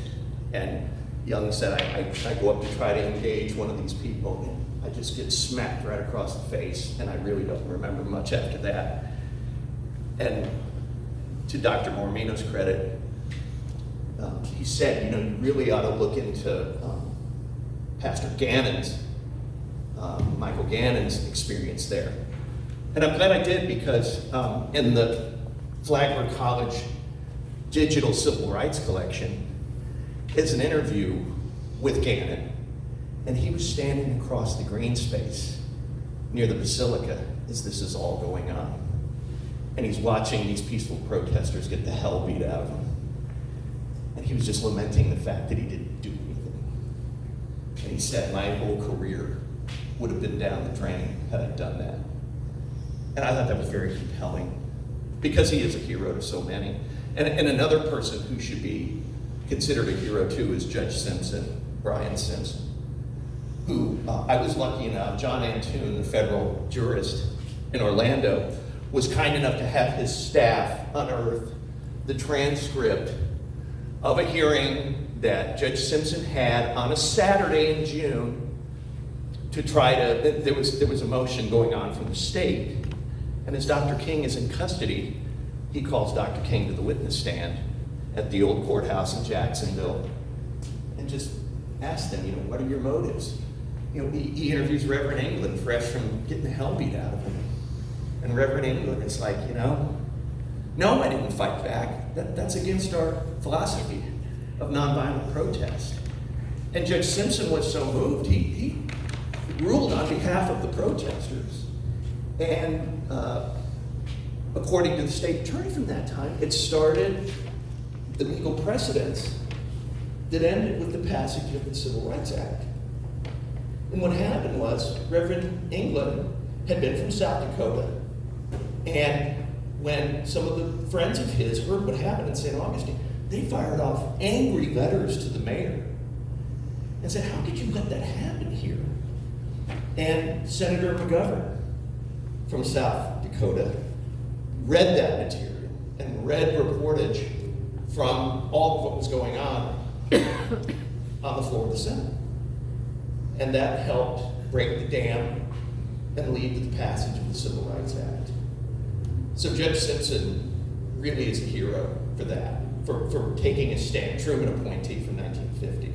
And Young said, I go up to try to engage one of these people, and I just get smacked right across the face, and I really don't remember much after that. And to Dr. Mormino's credit, he said, you really ought to look into Pastor Gannon's, Michael Gannon's experience there. And I'm glad I did, because in the Flagler College Digital Civil Rights Collection is an interview with Gannon, and he was standing across the green space near the Basilica as this is all going on. And he's watching these peaceful protesters get the hell beat out of him. And he was just lamenting the fact that he didn't do anything. And he said, my whole career would have been down the drain had I done that. And I thought that was very compelling, because he is a hero to so many. And another person who should be considered a hero too is Judge Simpson, Brian Simpson, who I was lucky enough, John Antoon, the federal jurist in Orlando, was kind enough to have his staff unearth the transcript of a hearing that Judge Simpson had on a Saturday in June to try to, there was a motion going on from the state, and as Dr. King is in custody, he calls Dr. King to the witness stand at the old courthouse in Jacksonville and just asks them, what are your motives? He interviews Reverend England fresh from getting the hell beat out of him. And Reverend England is like, no, I didn't fight back. That's against our philosophy of nonviolent protest. And Judge Simpson was so moved, he ruled on behalf of the protesters. And according to the state attorney from that time, it started the legal precedents that ended with the passage of the Civil Rights Act. And what happened was, Reverend England had been from South Dakota, and when some of the friends of his heard what happened in St. Augustine, they fired off angry letters to the mayor and said, how could you let that happen here? And Senator McGovern from South Dakota read that material and read reportage from all of what was going on the floor of the Senate. And that helped break the dam and lead to the passage of the Civil Rights Act. So Judge Simpson really is a hero for that, for taking a stand, Truman appointee from 1950,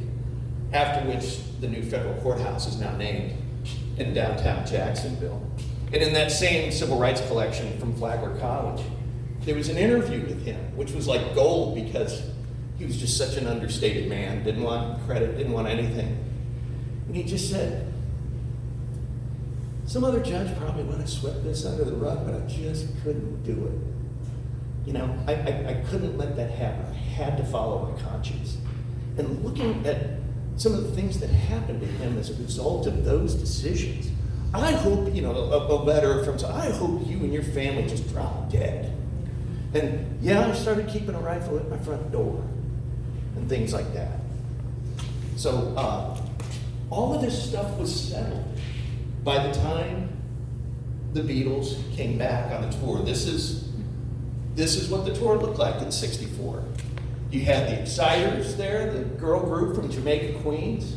after which the new federal courthouse is now named in downtown Jacksonville. And in that same civil rights collection from Flagler College, there was an interview with him, which was like gold because he was just such an understated man, didn't want credit, didn't want anything. And he just said, some other judge probably would have swept this under the rug, but I just couldn't do it. You know, I couldn't let that happen. I had to follow my conscience. And looking at some of the things that happened to him as a result of those decisions, I hope, you know, a letter from, I hope you and your family just drop dead. And yeah, I started keeping a rifle at my front door and things like that. So all of this stuff was settled by the time the Beatles came back on the tour. This is what the tour looked like in '64. You had the Exciters there, the girl group from Jamaica, Queens.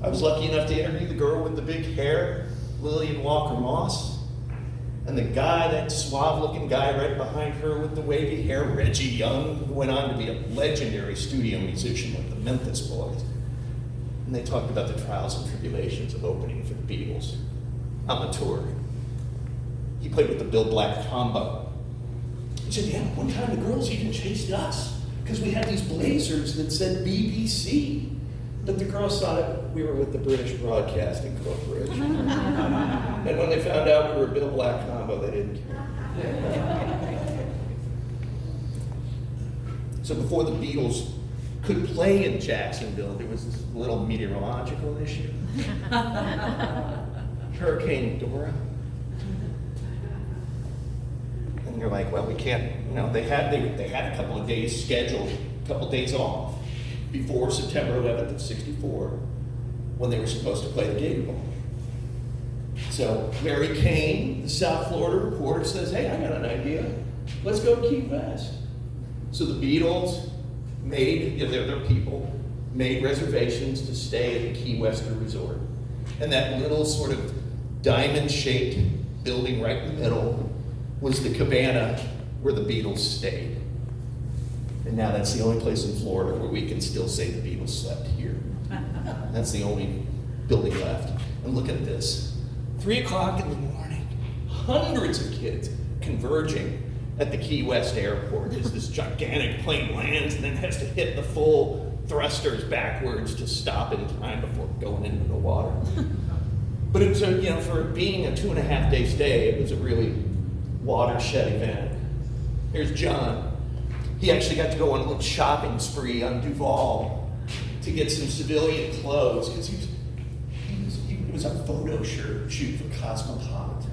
I was lucky enough to interview the girl with the big hair, Lillian Walker Moss, and the guy, that suave-looking guy right behind her with the wavy hair, Reggie Young, who went on to be a legendary studio musician with the Memphis Boys. And they talked about the trials and tribulations of opening for the Beatles on the tour. He played with the Bill Black combo. He said, yeah, one time the girls even chased us because we had these blazers that said BBC. But the girls thought we were with the British Broadcasting Corporation. And when they found out we were a Bill Black combo, they didn't care. So before the Beatles could play in Jacksonville, there was this little meteorological issue. Hurricane Dora. And they're like, well, we can't, you know, they had a couple of days scheduled, a couple of days off before September 11th of '64, when they were supposed to play the Gator Bowl. So Mary Kane, the South Florida reporter, says, hey, I got an idea. Let's go to Key West. So the Beatles made, their people, made reservations to stay at the Key West Resort. And that little sort of diamond-shaped building right in the middle was the cabana where the Beatles stayed. And now that's the only place in Florida where we can still say the Beatles slept here. That's the only building left. And look at this. 3 o'clock in the morning, hundreds of kids converging at the Key West airport as this gigantic plane lands and then has to hit the full thrusters backwards to stop in time before going into the water. But it was for being a 2.5-day stay, it was a really watershed event. Here's John. He actually got to go on a little shopping spree on Duval to get some civilian clothes because it was a photo shoot for Cosmopolitan.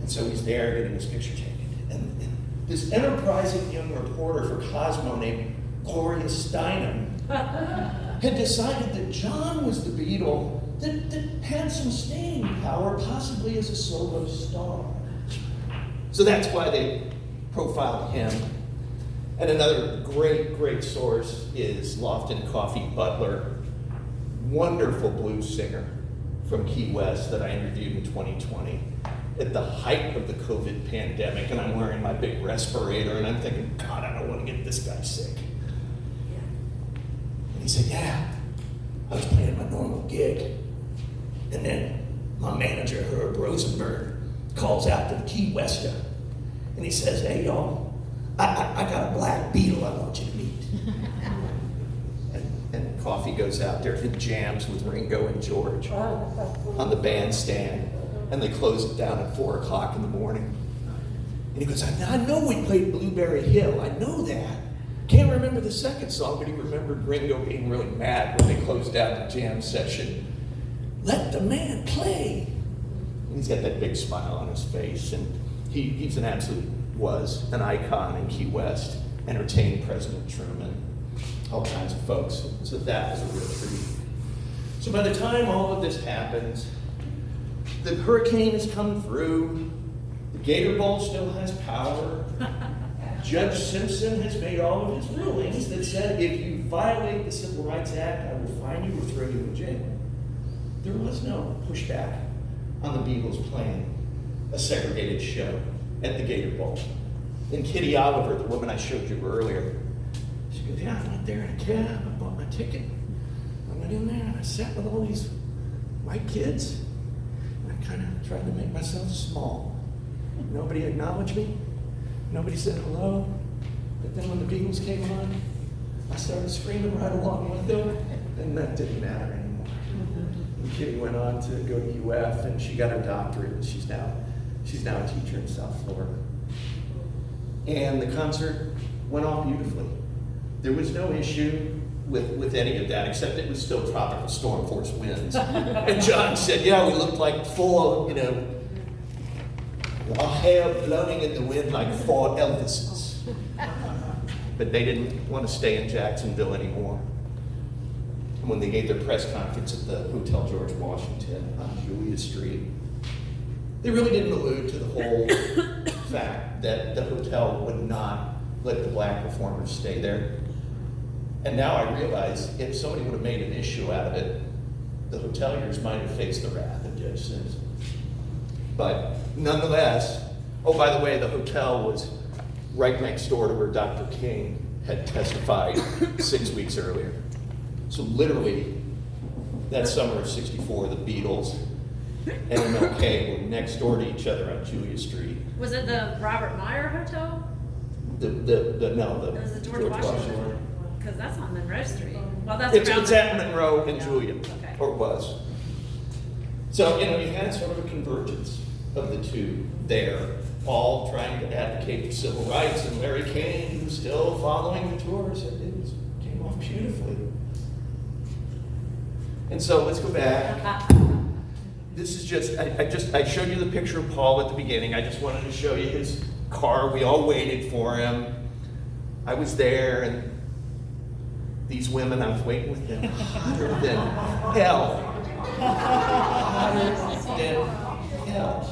And so he's there getting his picture taken. And this enterprising young reporter for Cosmo named Gloria Steinem had decided that John was the Beatle that had some staying power, possibly as a solo star. So that's why they profiled him. And another great source is Lofton Coffee Butler, wonderful blues singer from Key West that I interviewed in 2020 at the height of the COVID pandemic. And I'm wearing my big respirator and I'm thinking, God, I don't want to get this guy sick. And he said, yeah, I was playing my normal gig. And then my manager, Herb Rosenberg, calls out to the Key Wester. And he says, hey, y'all, I got a black Beatle I want you to meet. and Coffee goes out there and jams with Ringo and George on the bandstand. And they close it down at 4 o'clock in the morning. And he goes, I know we played Blueberry Hill. I know that. Can't remember the second song, but he remembered Ringo being really mad when they closed down the jam session. Let the man play. And he's got that big smile on his face. And he's was an icon in Key West, entertained President Truman, all kinds of folks. So that was a real treat. So by the time all of this happens, the hurricane has come through, the Gator Bowl still has power, Judge Simpson has made all of his rulings that said if you violate the Civil Rights Act, I will fine you or throw you in jail. There was no pushback on the Beatles playing a segregated show at the Gator Bowl. And Kitty Oliver, the woman I showed you earlier, she goes, yeah, I went there in a cab, I bought my ticket. I went in there and I sat with all these white kids. And I kind of tried to make myself small. Nobody acknowledged me. Nobody said hello. But then when the Beatles came on, I started screaming right along with them. And that didn't matter anymore. And Kitty went on to go to UF and she got her doctorate. And she's now a teacher in South Florida. And the concert went off beautifully. There was no issue with any of that, except it was still tropical storm force winds. And John said, yeah, we looked like four, our hair blowing in the wind like four Elvises. But they didn't want to stay in Jacksonville anymore. And when they gave their press conference at the Hotel George Washington on Julia Street, they really didn't allude to the whole fact that the hotel would not let the black performers stay there. And now I realize if somebody would have made an issue out of it, the hoteliers might have faced the wrath of Judge Simpson. But nonetheless, oh, by the way, the hotel was right next door to where Dr. King had testified 6 weeks earlier. So literally, that summer of '64, the Beatles and MLK were next door to each other on Julia Street. Was it the Robert Meyer Hotel? No, It was the George Washington. Because that's on Monroe Street. Well, that's It's around at Monroe and Julia, Okay. or it was. So, you had sort of a convergence of the two there, Paul trying to advocate for civil rights, and Larry King, who was still following the tours. It came off beautifully. And so let's go back. This is just, I showed you the picture of Paul at the beginning. I just wanted to show you his car. We all waited for him. I was there, and these women, I was waiting with them, hotter than hell. Hotter than hell.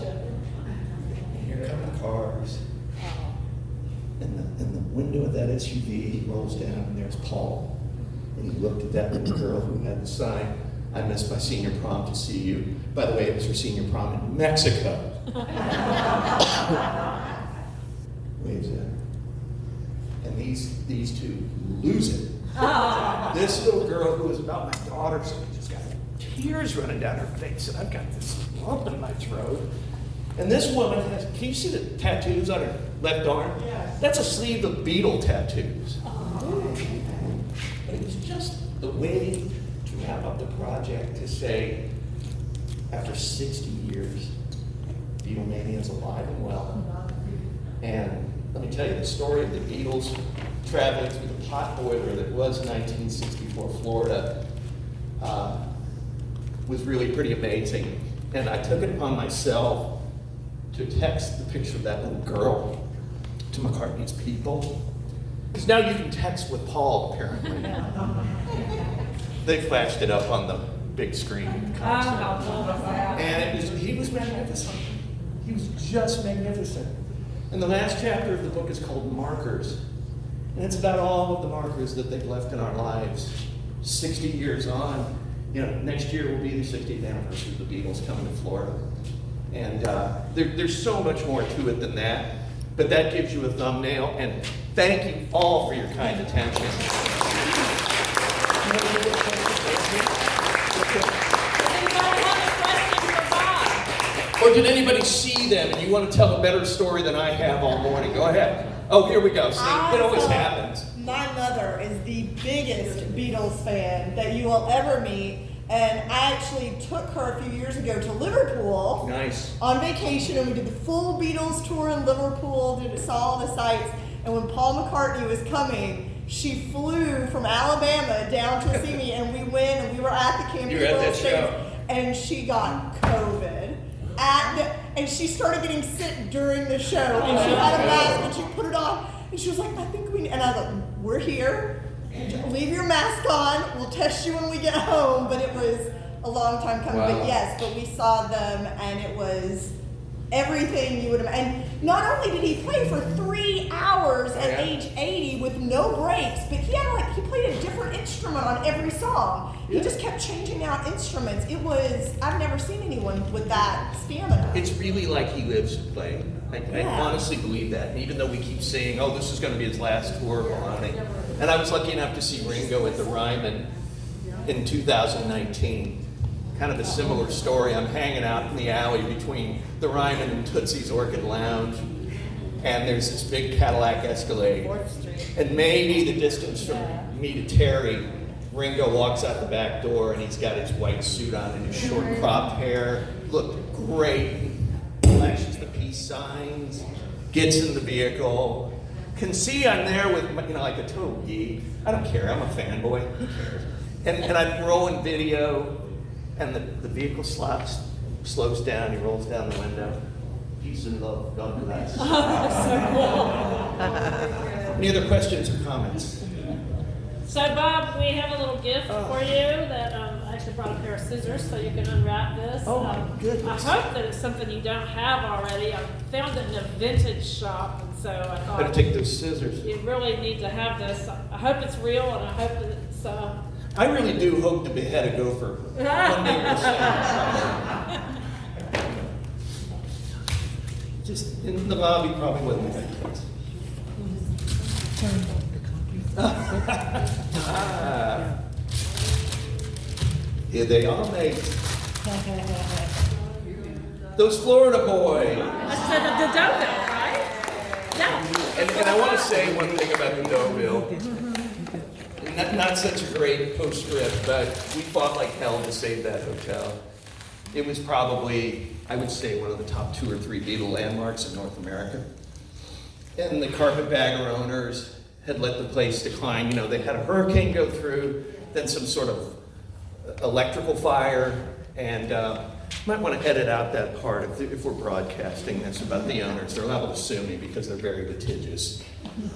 And here come the cars. And the window of that SUV rolls down, and there's Paul. And he looked at that little girl who had the sign, I missed my senior prom to see you. By the way, it was her senior prom in Mexico. Waves at her. And these two lose it. This little girl who was about my daughter's age just got tears running down her face, and I've got this lump in my throat. And this woman has, can you see the tattoos on her left arm? Yes. That's a sleeve of Beatle tattoos. And it was just the way to wrap up the project to say, after 60 years, Beatlemania is alive and well. And let me tell you, the story of the Beatles traveling through the pot boiler that was 1964 Florida was really pretty amazing. And I took it upon myself to text the picture of that little girl to McCartney's people. Because now you can text with Paul, apparently. They flashed it up on the big screen at the concert. And he was magnificent. He was just magnificent. And the last chapter of the book is called Markers. And it's about all of the markers that they've left in our lives. 60 years on. Next year will be the 60th anniversary of the Beatles coming to Florida. And there's so much more to it than that. But that gives you a thumbnail. And thank you all for your kind attention. Or did anybody see them and you want to tell a better story than I have all morning? Go ahead. Oh, here we go. See, it always happens. My mother is the biggest Beatles fan that you will ever meet. And I actually took her a few years ago to Liverpool. Nice. On vacation, and we did the full Beatles tour in Liverpool, saw all the sights. And when Paul McCartney was coming, she flew from Alabama down to see me, and we went, and we were at the Campbell You were at that State, show. and she got COVID. And she started getting sick during the show, and she had a mask, and she put it on, and she was like, I think we need, and I was like, we're here, leave your mask on, we'll test you when we get home. But it was a long time coming. Wow. But yes, but we saw them, and it was everything you would imagine. And not only did he play for 3 hours at Yeah. age 80 with no breaks, but he played a different instrument on every song. He Yeah. just kept changing out instruments. I've never seen anyone with that stamina. It's really like he lives to play. I Yeah. honestly believe that. And even though we keep saying, oh, this is going to be his last tour, baloney. And I was lucky enough to see Ringo at the Ryman in 2019. Kind of a similar story. I'm hanging out in the alley between the Ryman and Tootsie's Orchid Lounge. And there's this big Cadillac Escalade. And maybe the distance from me to Terry, Ringo walks out the back door and he's got his white suit on and his short cropped hair. Looked great. Flashes the peace signs. Gets in the vehicle. Can see I'm there with, like a total geek. I don't care. I'm a fanboy. Who cares? And I'm rolling video, and the vehicle slows down. He rolls down the window. Peace and love. God bless. Any other questions or comments? So Bob, we have a little gift for you that I actually brought a pair of scissors so you can unwrap this. Oh, my goodness. I hope that it's something you don't have already. I found it in a vintage shop, and so I Better thought take those scissors. you really need to have this. I hope it's real, and I hope that it's. I really do hope to behead a gopher one day or so. Just in the lobby, probably wasn't that close. Here they are, mate. Those Florida boys. That's the Deauville, right? Yeah. And I want to say one thing about the Deauville. Not such a great postscript, but we fought like hell to save that hotel. It was probably, I would say, one of the top 2 or 3 Beatle landmarks in North America. And the carpetbagger owners had let the place decline. They had a hurricane go through, then some sort of electrical fire, and might want to edit out that part if we're broadcasting this about the owners. They're liable to sue me because they're very litigious.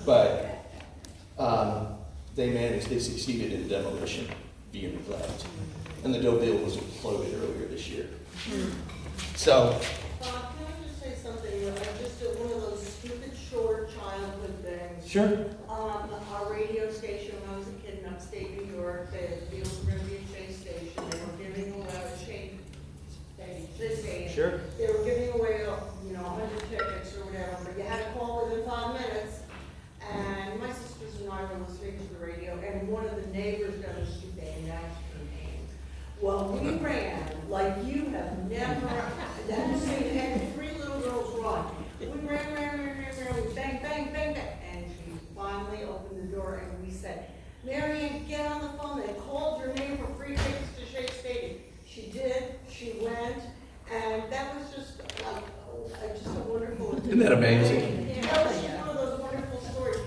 But they succeeded in demolition via neglect. And the Deauville was imploded earlier this year. So, Bob, can I just say something? I just did one of those stupid short childhood things. sure. On our radio station when I was a kid in upstate New York, the Beatles were going to be a Chase station. They were giving away Chase station. Sure. They were giving away, 100 tickets or whatever, but you had to call within 5 minutes. And my sisters and I were listening to the radio, and one of the neighbors got a stupid name. Well, we ran like you have never seen. And 3 little girls run. We ran, we bang, bang, bang, bang. And she finally opened the door and we said, Marianne, get on the phone. They called your name for free tickets to Shea Stadium. She did, she went, and that was just like, just a wonderful. Isn't that amazing? That was just one of those wonderful stories.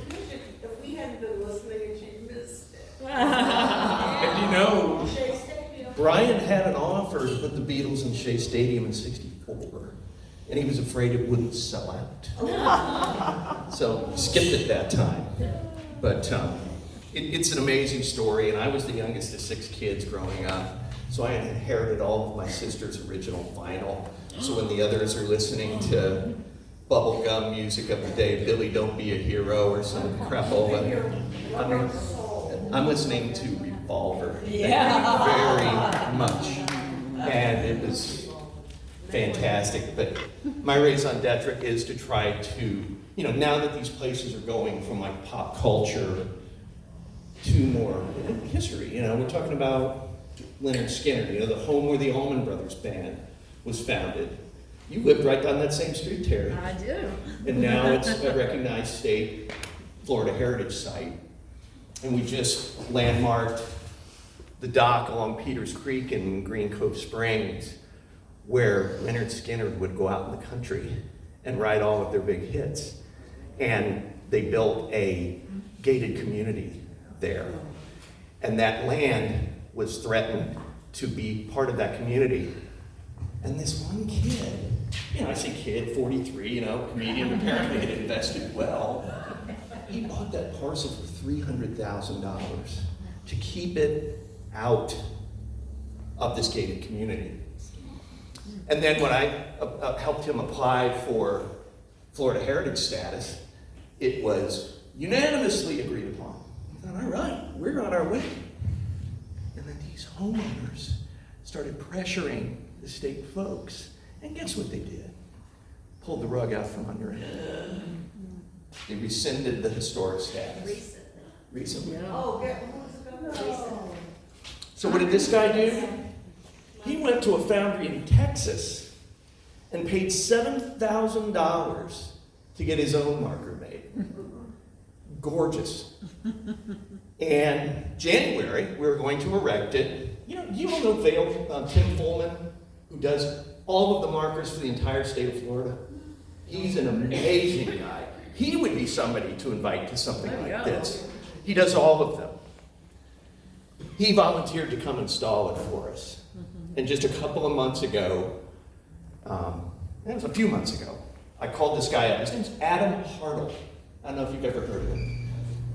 If we hadn't been listening and she missed it. And Shea Stadium. Brian had an offer to put the Beatles in Shea Stadium in '64, and he was afraid it wouldn't sell out. So he skipped it that time. But it's an amazing story, and I was the youngest of 6 kids growing up, so I inherited all of my sister's original vinyl. So when the others are listening to bubblegum music of the day, Billy Don't Be a Hero or some crapola, I'm listening to Revolver. Yeah. Very much. And it was fantastic. But my raison d'etre is to try to, now that these places are going from like pop culture to more history, we're talking about Leonard Skinner, the home where the Allman Brothers Band was founded. You lived right down that same street, Terry. I do. And now it's a recognized state Florida heritage site. And we just landmarked the dock along Peters Creek in Green Cove Springs, where Leonard Skinner would go out in the country and write all of their big hits. And they built a gated community there. And that land was threatened to be part of that community. And this one kid, I say kid, 43, comedian, apparently had invested well. He bought that parcel for $300,000 to keep it out of this gated community. And then when I helped him apply for Florida Heritage status, it was unanimously agreed upon. I thought, all right, we're on our way. And then these homeowners started pressuring the state folks. And guess what they did? Pulled the rug out from under it. They rescinded the historic status. Recently. Oh, who was the governor? So what did this guy do? He went to a foundry in Texas and paid $7,000 to get his own marker made. Gorgeous. And January, we were going to erect it. You all know Vail, Tim Fullman, who does all of the markers for the entire state of Florida? He's an amazing guy. He would be somebody to invite to something like this. He does all of them. He volunteered to come install it for us. And just a couple of months ago, it was a few months ago, I called this guy up. His name's Adam Hartle. I don't know if you've ever heard of him.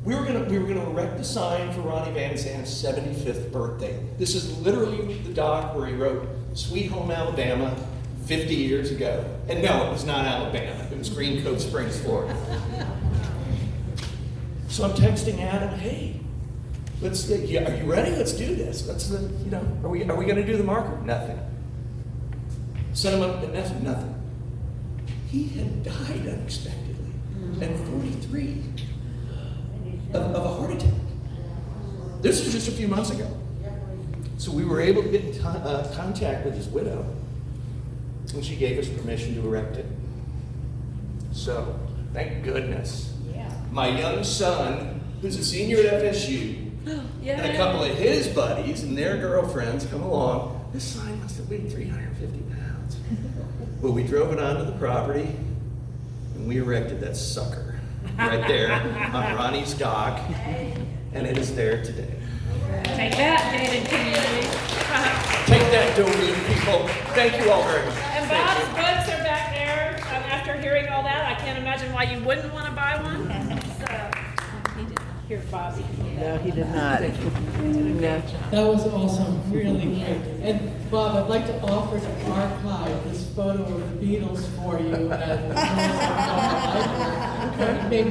We were gonna erect the sign for Ronnie Van Zant's 75th birthday. This is literally the dock where he wrote Sweet Home Alabama 50 years ago. And no, it was not Alabama. It was Green Cove Springs, Florida. So I'm texting Adam, hey, are you ready? Let's do this. Are we gonna do the marker? Nothing. Set him up, and nothing. He had died unexpectedly at 43 of a heart attack. This was just a few months ago. So we were able to get in contact with his widow, and she gave us permission to erect it. So, thank goodness. Yeah. My young son, who's a senior at FSU, Yeah. and a couple of his buddies and their girlfriends come along. This sign must have weighed 350 pounds. But we drove it onto the property, and we erected that sucker right there on Ronnie's dock, and it is there today. Take that, gated community. Take that, Doreen people. Thank you all very much. And Bob's books are back there. After hearing all that, I can't imagine why you wouldn't want to buy one. So, here's Bobby. No, he did not. No. That was awesome, really great. And Bob, I'd like to offer to archive this photo of the Beatles for you at the library. Maybe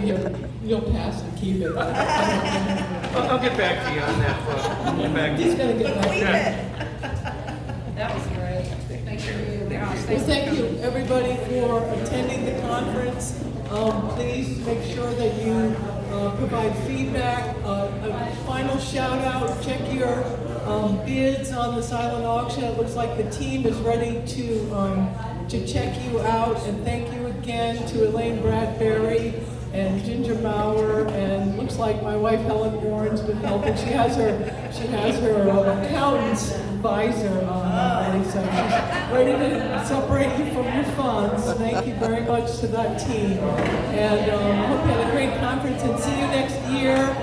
you'll pass and keep it. I'll get back to you on that photo. He's gonna get back. Keep it. That was great. Thank you. Well, thank you, everybody, for attending the conference. Please make sure that you provide feedback. A final shout out, check your bids on the silent auction. It looks like the team is ready to check you out. And thank you again to Elaine Bradbury and Ginger Maurer, and looks like my wife Helen Warren's been helping. She has her accountant's visor on, so she's ready to separate you from your funds. Thank you very much to that team, and I hope you had a great conference, and see you next year.